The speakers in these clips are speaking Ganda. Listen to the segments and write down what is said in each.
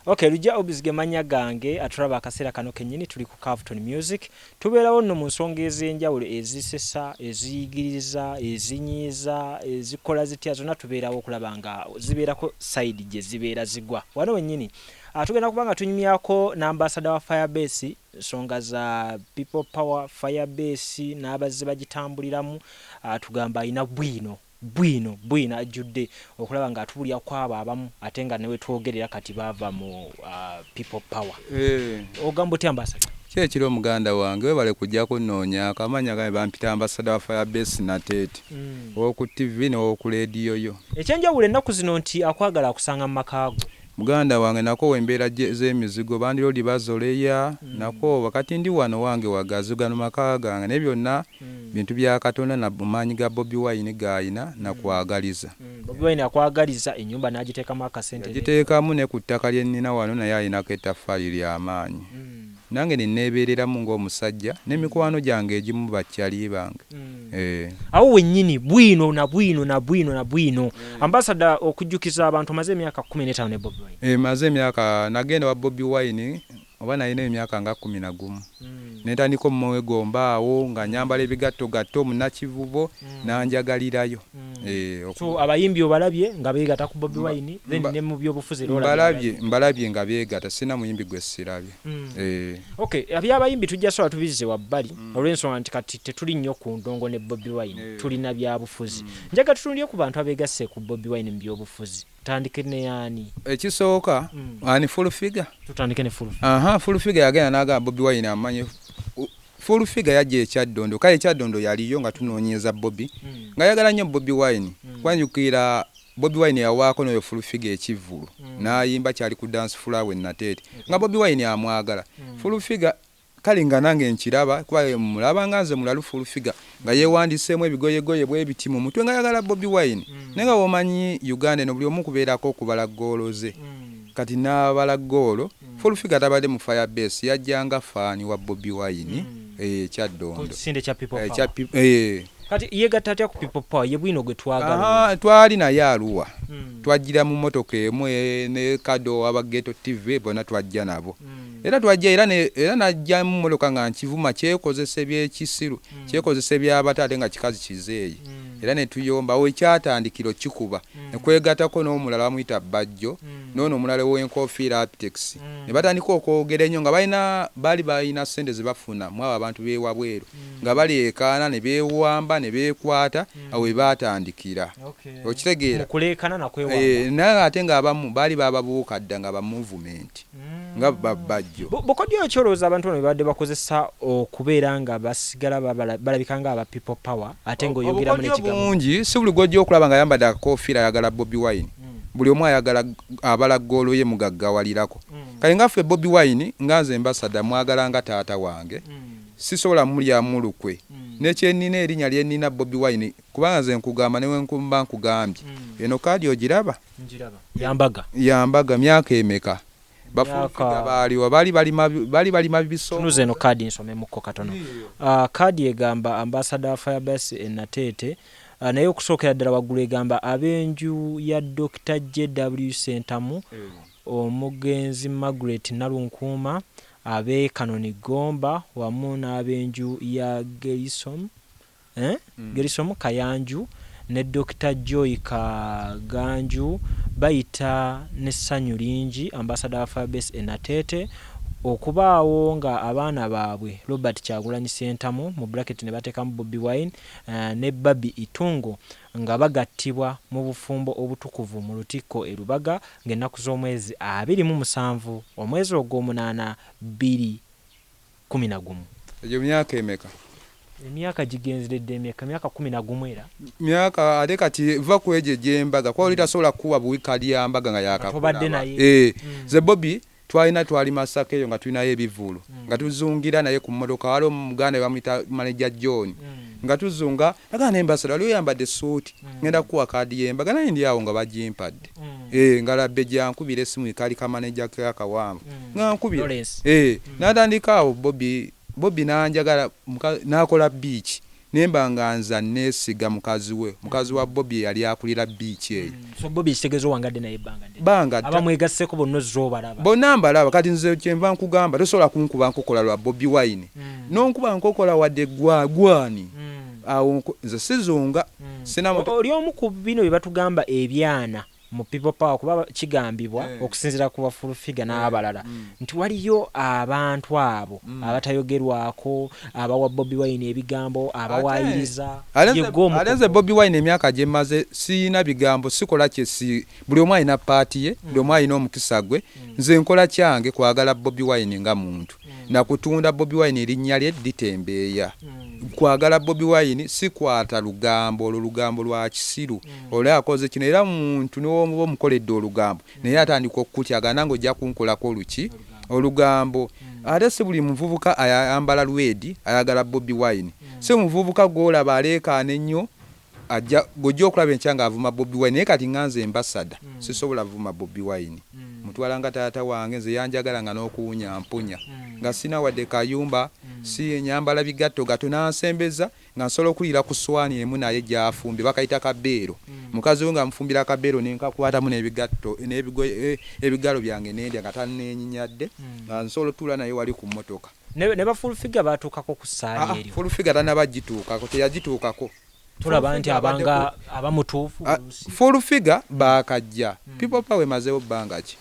Okay, Lujja Obizige manya gange atulaba akaseera kano kennyini tuli ku Carlton Music. Tubeerawo nno mu nsonga ez'enjawulo ezisesa, eziyigiriza, ezinyiiza, ezikola zitya zonna tubeerawo okulaba nga zibeerako side gye zibeera zigwa. Wano wennyini tugenda kubanga tunyumyako n'ambassador wa Firebase, nsonga za People Power Firebase n'abazze bagitambuliramu, tugamba ayina bwino ajjudde okulaba nga atubulya kwabo abamu ate nga newe twogerera kati bava mu People Power. Ogamba otya ambassador? Kyekiro muganda wange webale kujja kunoonya akamanya gabe bampita ambassador wa Firebase Natete oku TV n'oku radio yo. Ekyenjawulo ennaku zino nti akwagala akusanga mu makaago. Muganda wange nako wembeera z'emizigo bandiro libazoleya nako wakati ndi wano wange wagazugano makaaga gange ne byonna bintu bya Katonda na bumanyi ga Bobi Wine gaayina nakwagaliza. Bobi Wine akwagaliza ennyumba n'agiteekamu akasente. Agiteekamu ne ku ttaka lye nnina wano naye ayinako ettaffaali ly'amaanyi. Nange ninneebeereramu ng'omusajja n'emikwano gyange egimu bakyali bange. Awo wennyini bwino. Ambassador okujjukiza abantu maze emyaka 15 ne Bobi Wine. Maze emyaka nagenda wa Bobi Wine oba nalina emyaka nga 11. Netandika omwegomba awo nga nyambala ebigatto munakivubo nanjagalirayo. So abayimbi obalabye nga beegata ku Bobi Wine then ne mu byobufuzi mbalabye nga beegata sina muyimbi gwe sirabye. Okay, abayimbi tujja sola tubize wabbali olw'ensonga nti kati tetuli nnyo ku ndongo ne Bobi Wine tulina byabufuzi. Njaga tutundye ku bantu abeegasse ku Bobi Wine mu byobufuzi. Tandike ne yani ekisooka ani full figure. Tutandike ne full figure. Full figure yagenda naga Bobi Wine amanye full figure yaje ekyaddondo kale ekyaddondo yaliyo nga tunoonyeza Bobi nga yagala nnyo Bobi Wine kwanjukira Bobi Wine yawaako n'oyo full figure ekivulu n'ayimba kyali ku dance floor Natete nga Bobi Wine amwagala full figure kale nga nange nkiraba kuba mulaba nganze mulalu full figure nga yewandiseemu ebigoyegoye bw'ebiti mu mutwe nga yagala Bobi Wine nenga womanyi Uganda no buli omu kubeerako okubala ggoolo ze kati n'abala ggoolo full figure tabadde mu Firebase yajjanga faani wa Bobi Wine kyaddondo sinde kya People Power. Kati yegatta atya ku People Power ye bwino gwe twagala. Twali naye Arua twajjira mu motoka emu ne Kado aba Ghetto TV bona twajja nabo era twajja era najja mu motoka nga nkivuma kyekozese by'ekisiru kyekozese by'abataate nga kikazi kizeeyi era ne tuyomba we kyatandikiro kikuba ne kwegatako n'omulala bamuyita Bajjo n'ono omulala w'enkofiira Aptex ne batandika okwogera ennyo nga bali balina ssente ze bafuna mu abo abantu beewabweru nga baleekaana ne beewamba ne beekwata awe baatandikira. Okitegeera okuleekana nakwewamba naye ate ng'abamu baali bababuuka dda nga ba movement nga Bajjo. Bokodyo ekyolowooza abantu bano badde bakozesa okubeera nga basigala balabika nga aba People Power ate ng'oyogeramu n'ekigambo bungi si buli gojja okulaba nga yambadde akakofiira ayagala Bobi Wine buli omu ayagala abala ggoolo ye mugaggawalirako kale ngaffe Bobi Wine nga nze ambassador mwagala nga taata wange sisobola mulyamu lukwe n'ekyennina erinnya lyennina Bobi Wine kubanga nze nkugamba newe nkumba nkugambye eno kaadi ogiraba yambaga myaka emeka bafuuka baaliwa bali balima bisomo tunuze eno kaadi nsomemukko katono. Kaadi egamba ambassador wa Firebase Natete naye okusookera ddala waggulu egamba ab'enju ya Dr. JW Sentamu omugenzi Margaret Nalunkuuma ab'e Kanoni Gomba wamu n'ab'enju ya Gerisom Kayanju ne Dr. Joy Kaganju bayita n'essanyu lingi ambassador wa Firebase Natete okubaawo nga abaana baabwe Robert Kyagulanyi Sentamu mu bracket ne bateekamu Bobi Wine ne Babi Itungo nga bagattibwa mu bufumbo obutukuvu mu Lutikko e Lubaga ng'ennaku z'omwezi 27 omwezi ogw'omunaana 2011. Eyo myaka emeka? Emyaka gigenzeredde emyaka 11 era myaka ate kati va ku eje gy'embaga kwa olitasobola kuwa buwika lyambaga nga yakatobadde naye ze Bobi twali Masaka eyo nga tulinayo ebivulu nga tuzungira naye ku mmotoka wali omuganda bamuyita manager John nga tuzunga agana n'embasada waliwo yambadde suuti ngenda kuwa kaadi y'embaga naye ndi awo nga bagimpadde nga labbe gyankubira essimu kali ka manager kakawanvu nga nkubira n'atandika awo Bobi nanjagala n'akola beach nemba nganza nesiga mukazi wa Bobby yali akulira beach eyo. So Bobby kitegezo wangadde naye banga abamwegasseko bonna zo balaba bonna mbalaba kati nze kyenva nkugamba tosobola kunkuba nkokola lwa Bobby Wine nonkuba nkokola wadde gwani awo nze sizunga sina oli omu ku bino bye batugamba ebyana mu people power kuba kigambibwa okusinzira ku Full Figure n'abalala nti waliyo abantu abo abatayogerwako abawa Bobby Wine ebigambo abawayiriza alenze Bobby Wine emyaka gye maze sina bigambo sikola kyesi buli omu alina paati ye buli omu alina omukisa gwe nze nkola kyange kwagala Bobby Wine nga muntu na kutunda Bobby Wine erinnya lye litembeeya kwagala Bobby Wine si kwata lugambo lwa kisiru ole akoze kino era muntu n'omu mukoledde olugambo naye atandika okutyaga nange ojja kunkolako luki olugambo ate si buli muvubuka ayambala lwedi ayagala Bobby Wine si muvubuka gwolaba aleekaana ennyo ajja gojja okulaba enkyanga avuma Bobby Wine naye kati nganze embasada sisobola vuma Bobby Wine mutwala nga taata wange nze yanjagala nga n'okuwunya mpunya nga sina wadde kayumba si nyambala bigatto gato nansembeza nga nsobola okulira ku swani emu naye gyafumbi bakayita kabeero mukazi we nga mfumbira kabeero nenkakwatamu n'ebigatto ebigalo byange nendya nga tannenyinyadde nga nsobola otuula naye wali ku mmotoka ne ba Full Figure batuukako ku ssaala eryo Full Figure tanabagituukako teyagituukako tulaba nti abanga abamutuufu Full Figure bakajja people power emazewo bbanga ki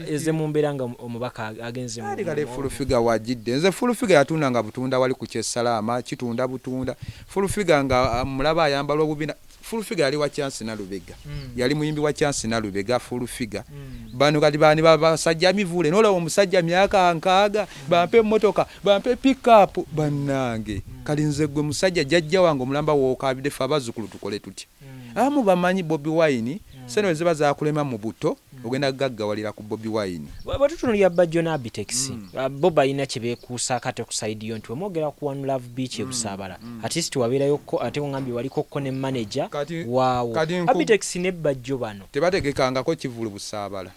eze mumbeera nga omubaka agenze mu kale Full Figure wajidde nze Full Figure yatunda nga butunda wali ku Kyessalama kitunda butunda Full Figure nga mulaba ayambala obubina Full Figure yali wa Chance na Lubega yali muyimbi wa Chance na Lubega Full Figure bano kati bani basajja mivule nola omusajja myaka nkaaga bampe motoka bampe pick up banange kali nze gwe musajja jajja wange omulamba wokabide fa bazukulu tukole tuti amu bamanyi Bobby Wine seno ziba za kulema mu buto ogenda gaggawalira ku Bobby Wine batutunulya Bajjo na Abitex Bobby ayina kyebekuusa kate ku side yo nti wemwogera ku One Love Beach ebusaabala at least wabeerayo ko ate ngambi waliko ko ne manager waawo Abitex ne Bajjo bano tebategekangako kivulu busaabala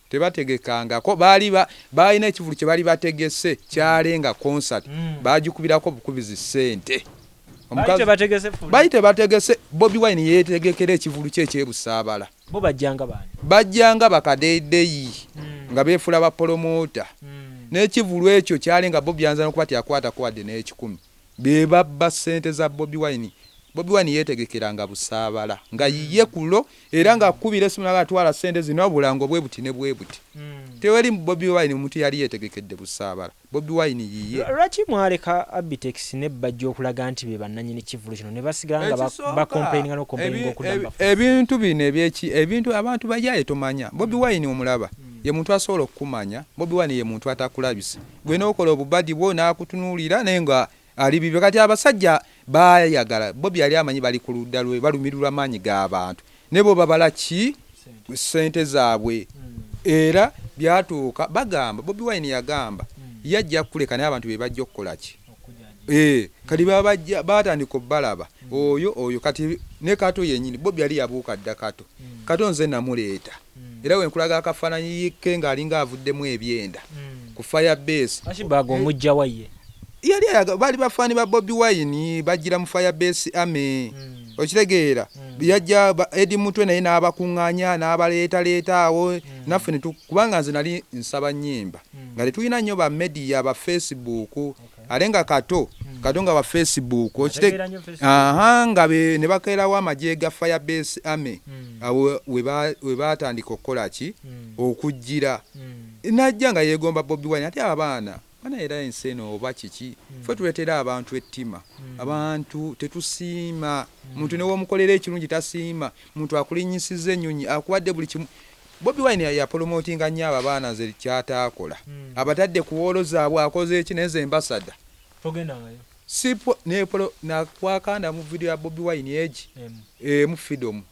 tebategekangako balina ekivulu kye bali bategese kyalenga concert bagikubirako bukubizi sente bayite bategese Bobby Wine yetegekera ekivulu kye ekyebusaabala bo bajjanga bakadeedeyi nga beefula bapromota n'ekivulu ekyo kyalenga Bobby yanza nokuba tyakwata kwadde n'ekikumi be babba sente za Bobby Wine yetegekeranga busaabala nga yiye kulo era nga akubira esimu n'agatwala sente zino obulango bwe buti ne bwe buti tewali Bobby Wine omuntu yali yetegekedde busaabala Bobby Wine yiye lwaki mwaleka Abitex ne Bajjo okulaga nti be bannannyini kivulu kino ne basigala nga bakomplaininga n'okomplaininga okudamba ebintu bino ebintu abantu bajaye tomanya Bobby Wine omulaba ye muntu asobola okukumanya Bobby Wine ye muntu atakulabisa gwe n'okola obubadi bwo n'akutunuulira naye nga ali bibyo kati abasajja bayagala Bobby yali amanyi bali ku ludda lwe balumirirwa maanyi g'abantu ne bo babala ki sente zaabwe era byatuuka bagamba Bobby Wine yagamba yajja kuleka naye abantu be bajja okukola ki kati babajja batandika obbalaba oyo kati ne Kato yennyini Bobby yali yabuuka dda Kato nze namuleeta era wenkulaga akafaananyi yikke ng'alinga avuddemu ebyenda ku Firebase ashibaga omujja waye yali bali bafaani ba Bobby Wine bajira mu Firebase ame okitegeera yajja Eddie Mutwe naye n'abakuŋŋaanya n'abaleeta awo naffe ne kubanga nze nali nsaba nnyimba nga tetulina nnyo ba media ba Facebook ate nga Kato nga ba Facebook nga ne bakeerawo amagye ga Firebase ame awo we baatandika okukola ki okujjira najja nga yeegomba Bobby Wine ate abaana bana era enseno oba kiki ffe tuleetera abantu ettima abantu tetusiima muntu newomukolera ekirungi tasiima muntu akulinyisiza ennyonyi akuwadde buli kimu Bobby Wine yapolomotinga nnyo abo abaana nze kyataakola abatadde ku woolo zaabwe akoze eki neze embasada sipo nepolo nakwakanda mu video ya Bobby Wine egi mu Freedom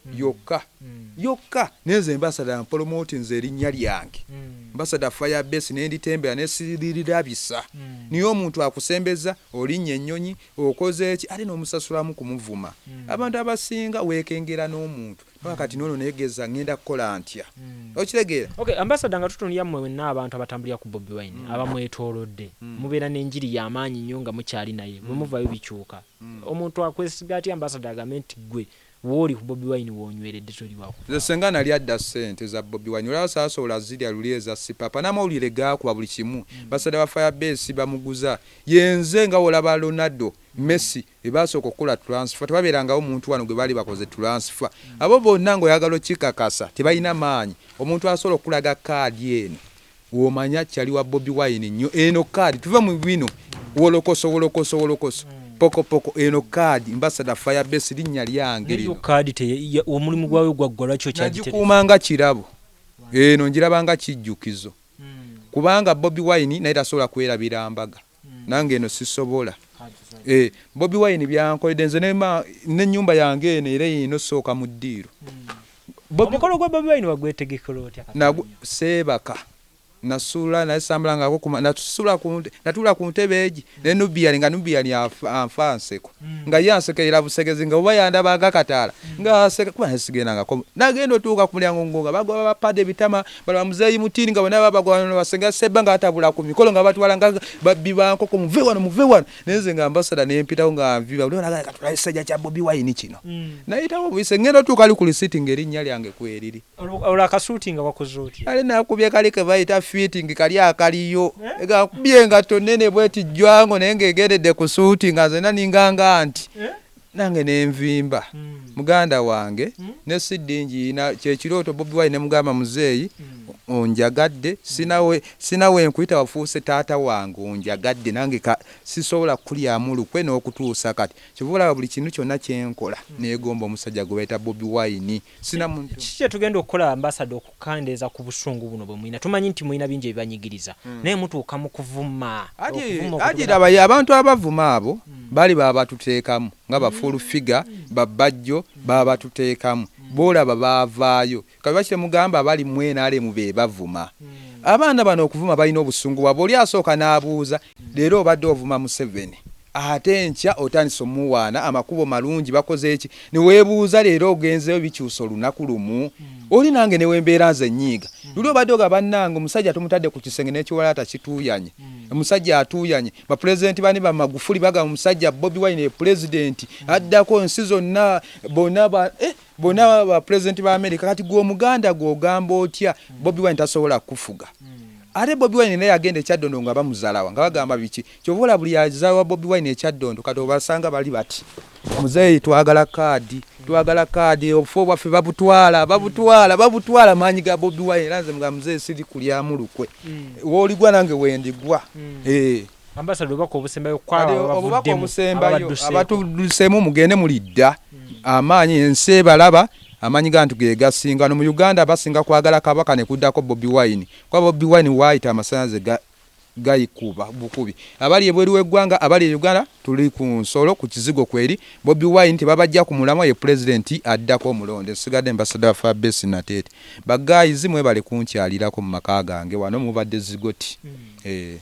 yokka neze ambassador promote nze erinnya lyange ambassador Firebase n'enditembera n'esiririra bisa niyo omuntu akusembeza olinnye ennyonyi okoze eki ate n'omusasulamu kumuvuma abantu abasinga weekengera n'omuntu wakati nono negeza ngenda kukola ntya okitegeera. Okay, ambassador nga tutunulya mmwe wenna abantu abatambulira ku Bobi Wine abamwetoolodde mubeera n'enjiri y'amaanyi nnyo nga mukyali naye bwe muvayo bikyuka omuntu akwesiga ati ambassador agambe nti gwe wooli ku Bobi Wine wonyweredde toli waku nze senga nali adda ssente za Bobi Wine olaba saasobola zirya luli eza sipapa n'amawulire gaakuba buli kimu basada ba Firebase bamuguza yenze nga olaba Ronaldo Messi ebasooka okukola transfer tebabeerangawo omuntu wano gwe baali bakoze transfer abo bonna ng'oyagala okikakasa tebalina maanyi omuntu asobola okulaga kaadi eno womanya kyali wa Bobi Wine nnyo eno kaadi tuve mu bino wolokoso poko eno kaadi ambassador Firebase linnya lyange lino kaadi omulimu gwawe gwaggwala kyo kyagikuumanga kirabo eno njirabanga kijjukizo kubanga Bobi Wine naye tasobola kwerabira mbaga nange eno sisobola Bobi Wine byankoledde nze n'ennyumba yange eno era ino sooka mu ddiiro omukolo gwa Bobi Wine wagwetegekera otya seebaka nasula naye sambulangako natula ku ntebe egi ne Nubian nga Nubian anfanseko nga yansekerera busegezi nga oba yandabaga kataala nga aseka kuba nasigendangako nagenda otuuka ku mulyango ngonga bagwa bapade bitama bala muzeeyi mutini nga bonna babagwana basenga seba nga atabula ku mikolo nga batwala nga babbi bankoko muve wano neze nga ambassador nempitawo nga nviba ulio nagala katula esajja kya Bobi Wine kino nayitawo bise ngenda otuuka ali ku sitting erinnya lyange kweriri ola akasuuti nga wakoze otya ale nakubye kali ke bayita fitting kali akaliyo ega kubyenga tonene bweti jwango nenge egeredde ku suuti nga zena ninganga anti nange nenvimba muganda wange ne sidingi na kyekiroto Bobi Wine mugamba muzeeyi onjagadde sinawe nkuyita wafuuse taata wange onjagadde nange sisobola kulya mulukwe n'okutuusa kati kivula buli kintu kyonna kyenkola negomba omusajja gwe bayita Bobi Wine sina muntu kiki tugenda okukola ambassador okukandeeza ku busungu buno bwe mwina tumanyi nti mwina bingi ebibanyigiriza naye mutuuka mu kuvuma agira abantu abavuma abo bali babatuteekamu nga bafulu figure babajjo babatuteekamu bolaba baavaayo kabakire mugamba abali mwenale mube bavuma abaana bano okuvuma balina obusungu wabo oli asooka n'abuuza leero obadde ovuma mu 7 ate nkya otandisa omuwaana amakubo malungi bakoze eki neweebuuza leero ogenzeyo bikyusa olunaku lumu oli nange newembeera nze nnyiiga luli obadde oga bannange omusajja tumutadde ku kisenge n'ekiwalaata kituuyanye omusajja atuuyanye bapulezidenti bani ba Magufuli bagamba omusajja Bobi Wine pulezidenti addako ensi zonna bonna bapulezidenti ba Amerika kati gw'omuganda gw'ogamba otya Bobi Wine tasobola kufuga ate Bobi Wine naye agenda ekyaddondo nga bamuzalawa nga bagamba biki kyovola buli yazaawa Bobi Wine ekyaddondo kati obasanga bali bati muzeeyi twagala kaadi obufu bwaffe babutwala maanyi ga Bobi Wine era nze nga muzeeyi siri kulyamu lukwe wooligwa nange wendigwa ambassador obubaka obusembayo obubaka obusembayo abatuduseemu mugende mulidda amaanyi ensi ebalaba amanyi gantu gegasinga no mu Uganda basinga kwagala kabaka ne kuddako Bobi Wine kwa Bobi Wine waita amasanze gayikuba bukubi abali ebweru w'eggwanga abali Uganda tuli ku nsolo ku kizigo kweri Bobi Wine tebabajja ku mulamu ye president addako omulonde sigadde ambassador Firebase natete bagayizi mwe bali kunkyalirako mu maka gange wano mubadde zigoti